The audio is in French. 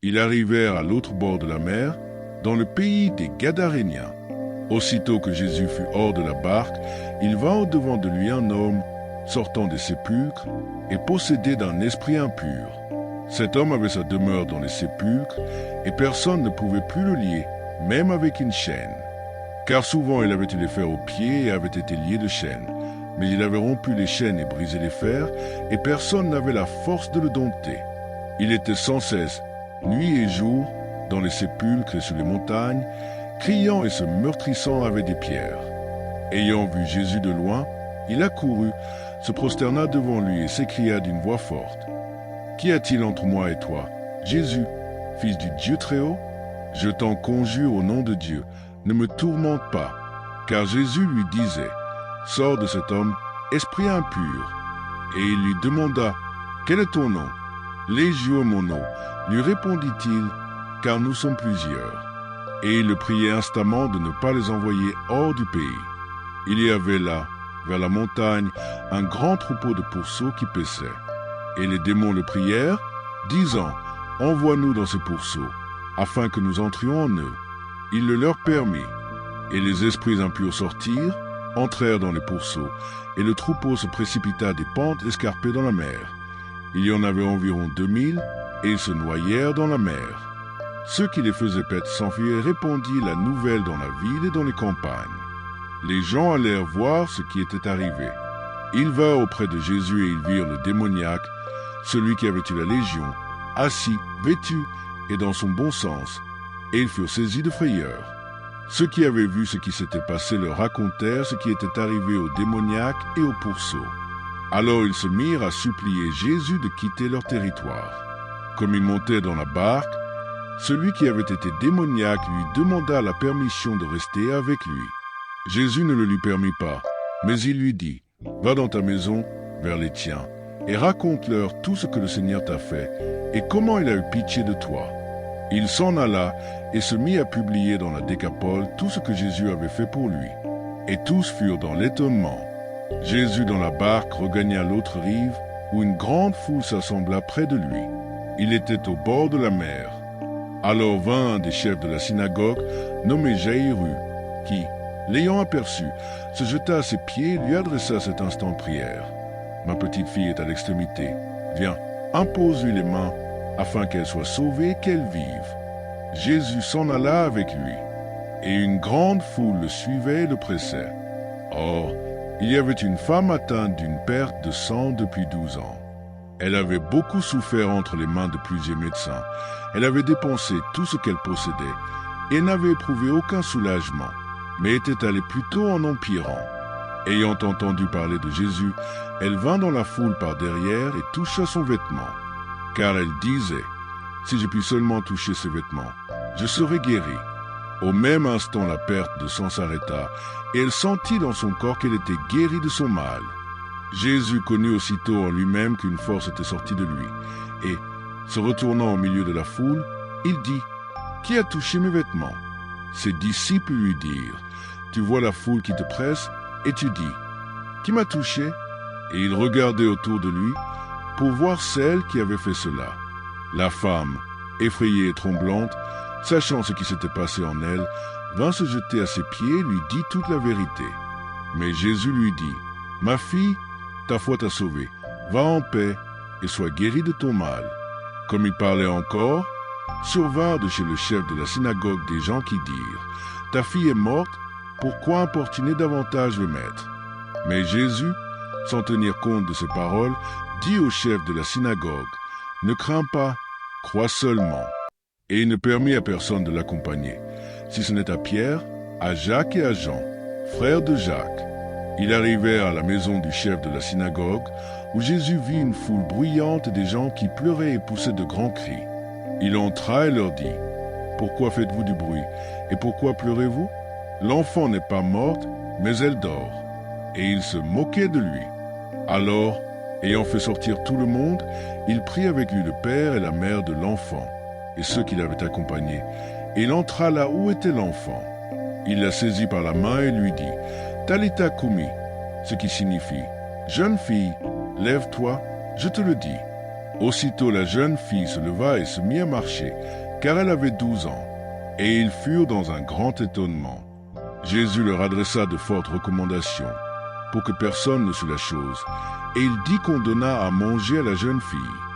Ils arrivèrent à l'autre bord de la mer, dans le pays des Gadaréniens. Aussitôt que Jésus fut hors de la barque, il vint au-devant de lui un homme, sortant des sépulcres, et possédé d'un esprit impur. Cet homme avait sa demeure dans les sépulcres, et personne ne pouvait plus le lier, même avec une chaîne. Car souvent il avait eu les fers aux pieds et avait été lié de chaînes. Mais il avait rompu les chaînes et brisé les fers, et personne n'avait la force de le dompter. Il était sans cesse, nuit et jour, dans les sépulcres et sur les montagnes, criant et se meurtrissant avec des pierres. Ayant vu Jésus de loin, il accourut, se prosterna devant lui et s'écria d'une voix forte. « Qu'y a-t-il entre moi et toi, Jésus, fils du Dieu Très-Haut? Je t'en conjure au nom de Dieu, ne me tourmente pas. » Car Jésus lui disait, « Sors de cet homme, esprit impur. » Et il lui demanda, « Quel est ton nom? » « Légion mon nom, lui répondit-il, car nous sommes plusieurs. Et il le priait instamment de ne pas les envoyer hors du pays. Il y avait là, vers la montagne, un grand troupeau de pourceaux qui paissaient. Et les démons le prièrent, disant, « Envoie-nous dans ces pourceaux, afin que nous entrions en eux. » Il le leur permit. Et les esprits impurs sortirent, entrèrent dans les pourceaux, et le troupeau se précipita des pentes escarpées dans la mer. Il y en avait environ 2000, et ils se noyèrent dans la mer. Ceux qui les faisaient paître s'enfuirent et répandirent la nouvelle dans la ville et dans les campagnes. Les gens allèrent voir ce qui était arrivé. Ils vinrent auprès de Jésus et ils virent le démoniaque, celui qui avait eu la légion, assis, vêtu et dans son bon sens, et ils furent saisis de frayeur. Ceux qui avaient vu ce qui s'était passé leur racontèrent ce qui était arrivé au démoniaque et au pourceau. Alors ils se mirent à supplier Jésus de quitter leur territoire. Comme ils montaient dans la barque, celui qui avait été démoniaque lui demanda la permission de rester avec lui. Jésus ne le lui permit pas, mais il lui dit, « Va dans ta maison, vers les tiens, et raconte-leur tout ce que le Seigneur t'a fait, et comment il a eu pitié de toi. » Il s'en alla et se mit à publier dans la Décapole tout ce que Jésus avait fait pour lui. Et tous furent dans l'étonnement. Jésus dans la barque regagna l'autre rive, où une grande foule s'assembla près de lui. Il était au bord de la mer. Alors vint un des chefs de la synagogue, nommé Jaïru, qui, l'ayant aperçu, se jeta à ses pieds et lui adressa cet instant de prière. « Ma petite fille est à l'extrémité. Viens, impose-lui les mains, afin qu'elle soit sauvée et qu'elle vive. » Jésus s'en alla avec lui, et une grande foule le suivait et le pressait. Or, il y avait une femme atteinte d'une perte de sang depuis 12 ans. Elle avait beaucoup souffert entre les mains de plusieurs médecins. Elle avait dépensé tout ce qu'elle possédait et n'avait éprouvé aucun soulagement, mais était allée plutôt en empirant. Ayant entendu parler de Jésus, elle vint dans la foule par derrière et toucha son vêtement. Car elle disait, « Si je puis seulement toucher ses vêtements, je serai guérie. » Au même instant, la perte de sang s'arrêta, et elle sentit dans son corps qu'elle était guérie de son mal. Jésus connut aussitôt en lui-même qu'une force était sortie de lui, et, se retournant au milieu de la foule, il dit, « Qui a touché mes vêtements ?» Ses disciples lui dirent, « Tu vois la foule qui te presse, et tu dis, « Qui m'a touché ?» Et il regardait autour de lui, pour voir celle qui avait fait cela. La femme, effrayée et tremblante, sachant ce qui s'était passé en elle, vint se jeter à ses pieds et lui dit toute la vérité. Mais Jésus lui dit, « Ma fille, ta foi t'a sauvée. Va en paix et sois guérie de ton mal. » Comme il parlait encore, survinrent de chez le chef de la synagogue des gens qui dirent, « Ta fille est morte, pourquoi importuner davantage le maître ?» Mais Jésus, sans tenir compte de ces paroles, dit au chef de la synagogue, « Ne crains pas, crois seulement. » Et il ne permit à personne de l'accompagner, si ce n'est à Pierre, à Jacques et à Jean, frères de Jacques. Ils arrivèrent à la maison du chef de la synagogue, où Jésus vit une foule bruyante et des gens qui pleuraient et poussaient de grands cris. Il entra et leur dit, « Pourquoi faites-vous du bruit, et pourquoi pleurez-vous? L'enfant n'est pas morte, mais elle dort. » Et il se moquait de lui. Alors, ayant fait sortir tout le monde, il prit avec lui le père et la mère de l'enfant, et ceux qui l'avaient accompagné, et il entra là où était l'enfant. Il la saisit par la main et lui dit, « Talitha koumi », ce qui signifie, « Jeune fille, lève-toi, je te le dis. » Aussitôt la jeune fille se leva et se mit à marcher, car elle avait 12 ans, et ils furent dans un grand étonnement. Jésus leur adressa de fortes recommandations, pour que personne ne sût la chose, et il dit qu'on donna à manger à la jeune fille.